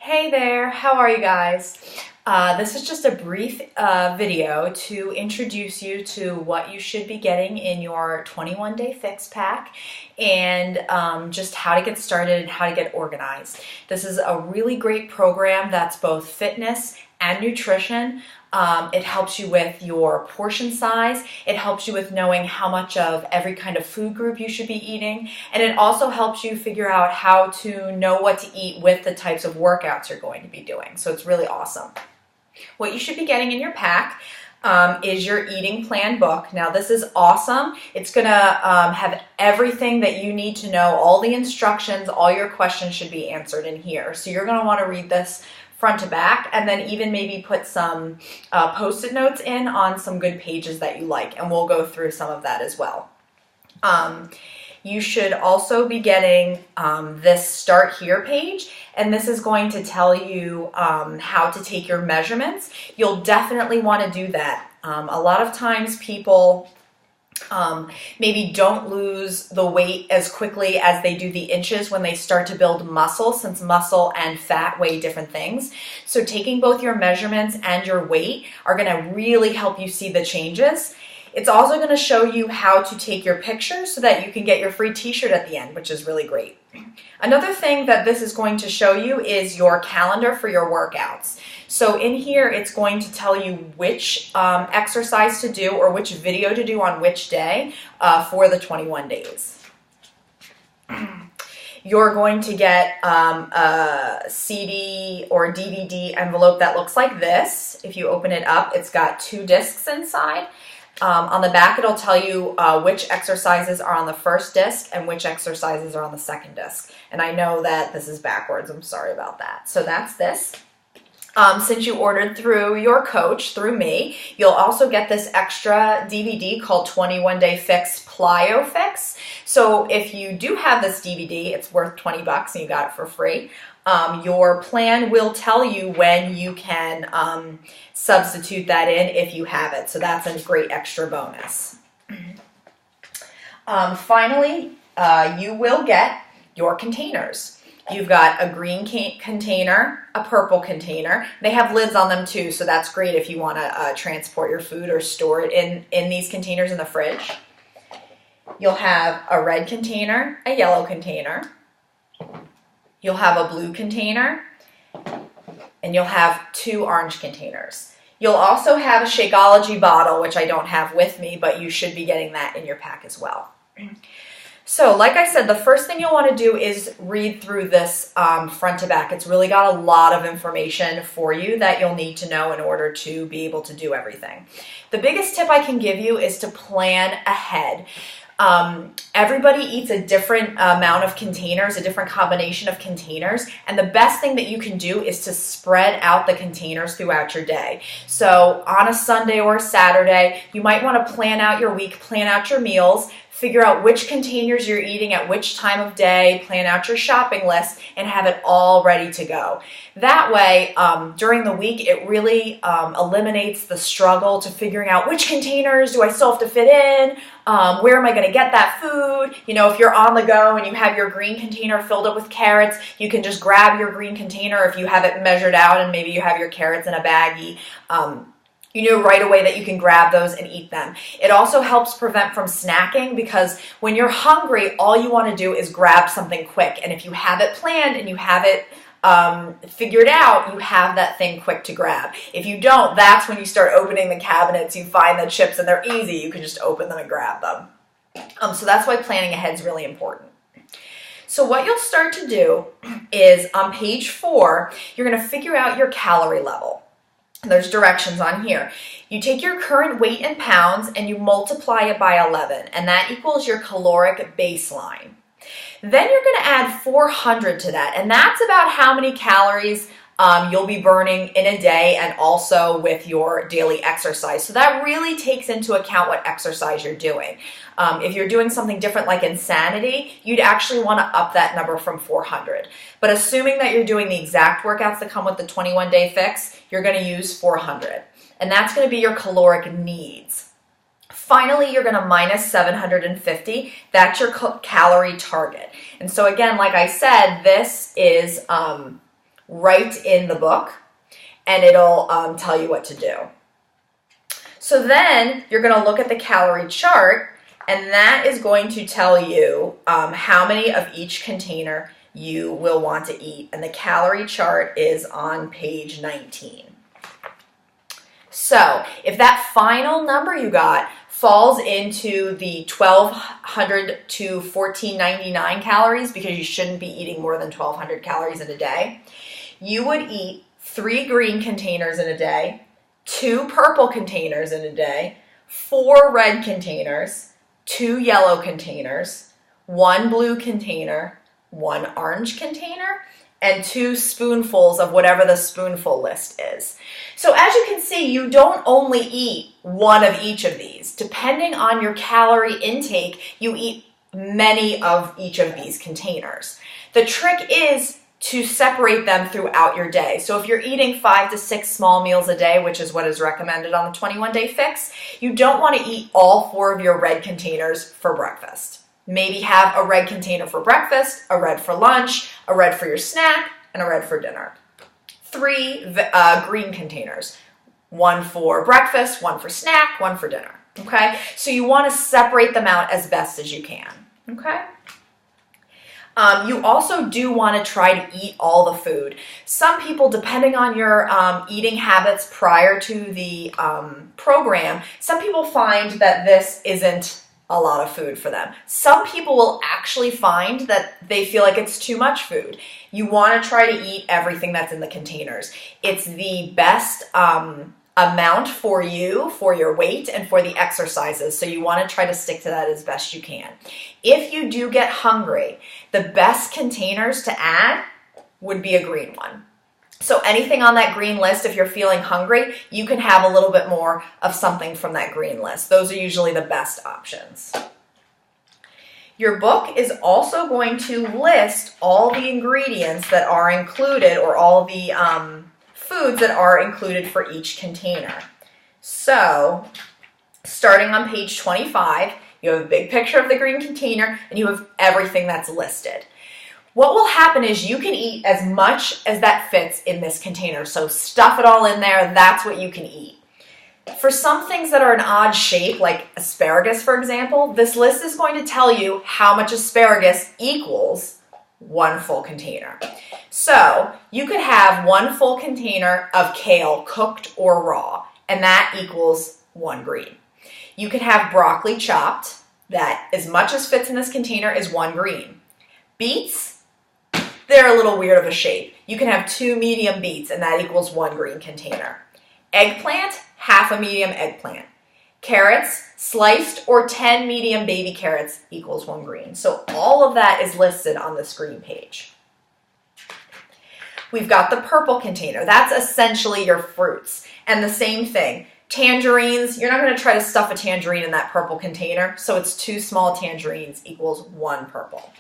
Hey there, how are you guys? This is just a brief video to introduce you to what you should be getting in your 21-day fix pack and just how to get started and how to get organized. This is a really great program that's both fitness and nutrition. It helps you with your portion size. It helps you with knowing how much of every kind of food group you should be eating. And it also helps you figure out how to know what to eat with the types of workouts you're going to be doing. So it's really awesome. What you should be getting in your pack is your eating plan book. Now this is awesome. It's going to have everything that you need to know, all the instructions, all your questions should be answered in here. So you're going to want to read this front to back, and then even maybe put some post-it notes in on some good pages that you like, and we'll go through some of that as well. You should also be getting this Start Here page, and this is going to tell you how to take your measurements. You'll definitely want to do that. A lot of times people maybe don't lose the weight as quickly as they do the inches when they start to build muscle, since muscle and fat weigh different things. So taking both your measurements and your weight are going to really help you see the changes. It's also going to show you how to take your pictures so that you can get your free t-shirt at the end, which is really great. Another thing that this is going to show you is your calendar for your workouts. So in here, it's going to tell you which exercise to do or which video to do on which day for the 21 days. You're going to get a CD or DVD envelope that looks like this. If you open it up, it's got 2 discs inside. On the back, it'll tell you which exercises are on the first disc and which exercises are on the second disc. And I know that this is backwards. I'm sorry about that. So that's this. Since you ordered through your coach, through me, you'll also get this extra DVD called 21 Day Fix Plyo Fix. So if you do have this DVD, it's worth 20 bucks and you got it for free. Your plan will tell you when you can substitute that in if you have it. So that's a great extra bonus. Finally, you will get your containers. You've got a green container, a purple container. They have lids on them too, so that's great if you want to transport your food or store it in these containers in the fridge. You'll have a red container, a yellow container. You'll have a blue container, and you'll have 2 orange containers. You'll also have a Shakeology bottle, which I don't have with me, but you should be getting that in your pack as well. So like I said, the first thing you'll want to do is read through this front to back. It's really got a lot of information for you that you'll need to know in order to be able to do everything. The biggest tip I can give you is to plan ahead. Everybody eats a different amount of containers, a different combination of containers, and the best thing that you can do is to spread out the containers throughout your day. So on a Sunday or a Saturday, you might want to plan out your week, plan out your meals, figure out which containers you're eating at which time of day, plan out your shopping list, and have it all ready to go. That way, during the week, it really eliminates the struggle to figuring out which containers do I still have to fit in, where am I going to get that food? You know, if you're on the go and you have your green container filled up with carrots, you can just grab your green container if you have it measured out and maybe you have your carrots in a baggie. You know right away that you can grab those and eat them. It also helps prevent from snacking because when you're hungry, all you want to do is grab something quick. And if you have it planned and you have it figured out, you have that thing quick to grab. If you don't, that's when you start opening the cabinets, you find the chips and they're easy. You can just open them and grab them. So that's why planning ahead is really important. So what you'll start to do is on page 4, you're going to figure out your calorie level. There's directions on here. You take your current weight in pounds and you multiply it by 11, and that equals your caloric baseline. Then you're going to add 400 to that, and that's about how many calories you'll be burning in a day and also with your daily exercise. So that really takes into account what exercise you're doing. If you're doing something different like Insanity, you'd actually want to up that number from 400. But assuming that you're doing the exact workouts that come with the 21-day fix, you're going to use 400. And that's going to be your caloric needs. Finally, you're going to minus 750. That's your calorie target. And so again, like I said, this is right in the book, and it'll tell you what to do. So then you're going to look at the calorie chart, and that is going to tell you how many of each container you will want to eat. And the calorie chart is on page 19. So if that final number you got falls into the 1,200 to 1,499 calories, because you shouldn't be eating more than 1,200 calories in a day, you would eat 3 green containers in a day, 2 purple containers in a day, 4 red containers, 2 yellow containers, 1 blue container, 1 orange container, and 2 spoonfuls of whatever the spoonful list is. So as you can see, you don't only eat one of each of these. Depending on your calorie intake, you eat many of each of these containers. The trick is to separate them throughout your day. So if you're eating 5 to 6 small meals a day, which is what is recommended on the 21-day fix, you don't want to eat all 4 of your red containers for breakfast. Maybe have a red container for breakfast, a red for lunch, a red for your snack, and a red for dinner. 3 green containers, 1 for breakfast, 1 for snack, 1 for dinner. Okay? So you want to separate them out as best as you can. Okay? You also do want to try to eat all the food. Some people, depending on your eating habits prior to the program, some people find that this isn't a lot of food for them. Some people will actually find that they feel like it's too much food. You want to try to eat everything that's in the containers. It's the best amount for you, for your weight, and for the exercises. So you want to try to stick to that as best you can. If you do get hungry, the best containers to add would be a green one. So anything on that green list, if you're feeling hungry, you can have a little bit more of something from that green list. Those are usually the best options. Your book is also going to list all the ingredients that are included, or all the foods that are included for each container. So starting on page 25, you have a big picture of the green container and you have everything that's listed. What will happen is you can eat as much as that fits in this container. So stuff it all in there. That's what you can eat. For some things that are an odd shape, like asparagus, for example, this list is going to tell you how much asparagus equals 1 full container. So you could have 1 full container of kale, cooked or raw, and that equals 1 green. You could have broccoli chopped, that as much as fits in this container is 1 green. Beets, they're a little weird of a shape. You can have 2 medium beets, and that equals 1 green container. Eggplant, half a medium eggplant. Carrots, sliced or 10 medium baby carrots equals 1 green. So all of that is listed on this green page. We've got the purple container. That's essentially your fruits. And the same thing. Tangerines, you're not going to try to stuff a tangerine in that purple container. So it's 2 small tangerines equals 1 purple.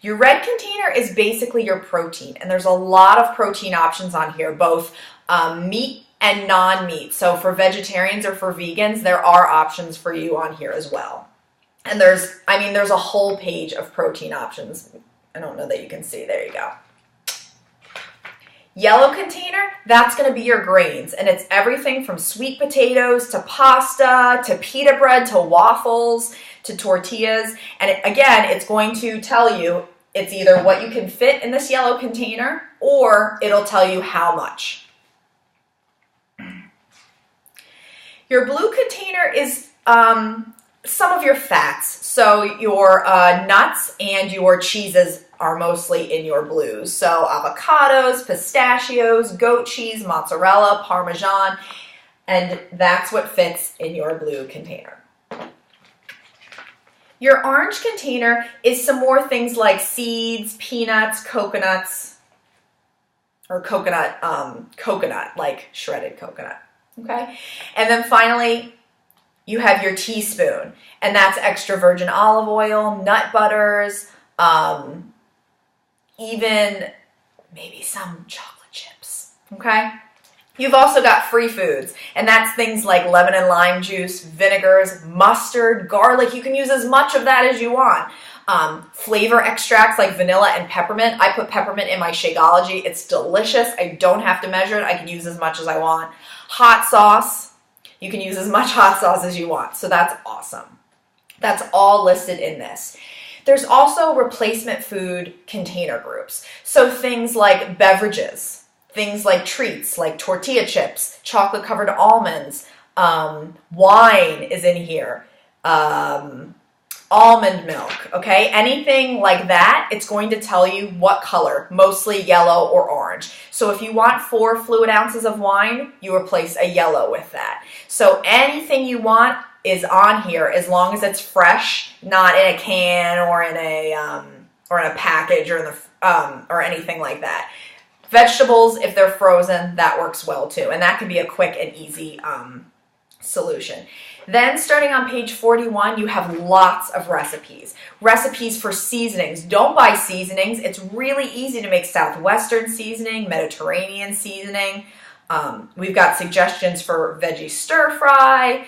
Your red container is basically your protein. And there's a lot of protein options on here, both meat and non-meat. So for vegetarians or for vegans, there are options for you on here as well. And there's a whole page of protein options. I don't know that you can see. There you go. Yellow container, that's going to be your grains. And it's everything from sweet potatoes to pasta to pita bread to waffles to tortillas. And again, it's going to tell you it's either what you can fit in this yellow container or it'll tell you how much. Your blue container is some of your fats. So your nuts and your cheeses are mostly in your blues. So avocados, pistachios, goat cheese, mozzarella, Parmesan, and that's what fits in your blue container. Your orange container is some more things like seeds, peanuts, coconuts, or coconut, like shredded coconut. Okay? And then finally, you have your teaspoon, and that's extra virgin olive oil, nut butters, even maybe some chocolate chips. Okay? You've also got free foods, and that's things like lemon and lime juice, vinegars, mustard, garlic. You can use as much of that as you want. Flavor extracts like vanilla and peppermint. I put peppermint in my Shakeology. It's delicious. I don't have to measure it. I can use as much as I want. Hot sauce. You can use as much hot sauce as you want. So that's awesome. That's all listed in this. There's also replacement food container groups. So things like beverages, things like treats, like tortilla chips, chocolate covered almonds, wine is in here. Almond milk, okay? Anything like that, it's going to tell you what color, mostly yellow or orange. So if you want 4 fluid ounces of wine, you replace a yellow with that. So anything you want is on here as long as it's fresh, not in a can or in a package or anything like that. Vegetables, if they're frozen, that works well too, and that can be a quick and easy solution. Then starting on page 41, you have lots of recipes. Recipes for seasonings. Don't buy seasonings. It's really easy to make Southwestern seasoning, Mediterranean seasoning. We've got suggestions for veggie stir fry,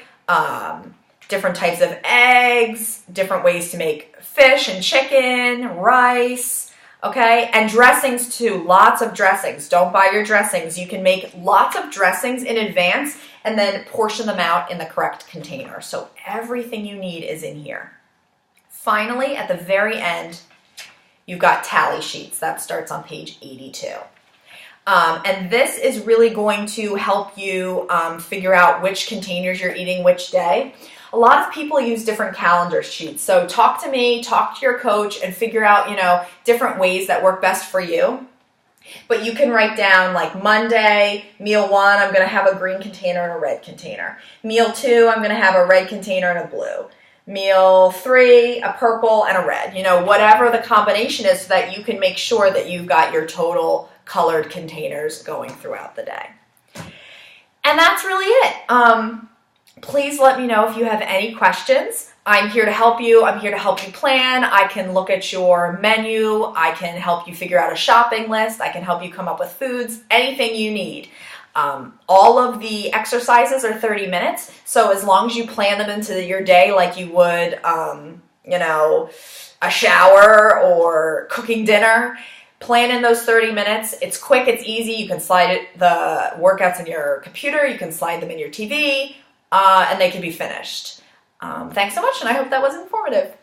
different types of eggs, different ways to make fish and chicken, rice, okay? And dressings too, lots of dressings. Don't buy your dressings. You can make lots of dressings in advance and then portion them out in the correct container. So everything you need is in here. Finally, at the very end, you've got tally sheets. That starts on page 82. And this is really going to help you figure out which containers you're eating which day. A lot of people use different calendar sheets. So talk to me, talk to your coach, and figure out, different ways that work best for you. But you can write down like Monday, meal 1, I'm going to have a green container and a red container. Meal 2, I'm going to have a red container and a blue. Meal 3, a purple and a red. Whatever the combination is so that you can make sure that you've got your total colored containers going throughout the day. And that's really it. Please let me know if you have any questions. I'm here to help you. I'm here to help you plan. I can look at your menu. I can help you figure out a shopping list. I can help you come up with foods, anything you need. All of the exercises are 30 minutes. So as long as you plan them into your day like you would, a shower or cooking dinner, plan in those 30 minutes. It's quick, it's easy. You can slide the workouts in your computer. You can slide them in your TV, and they can be finished. Thanks so much, and I hope that was informative.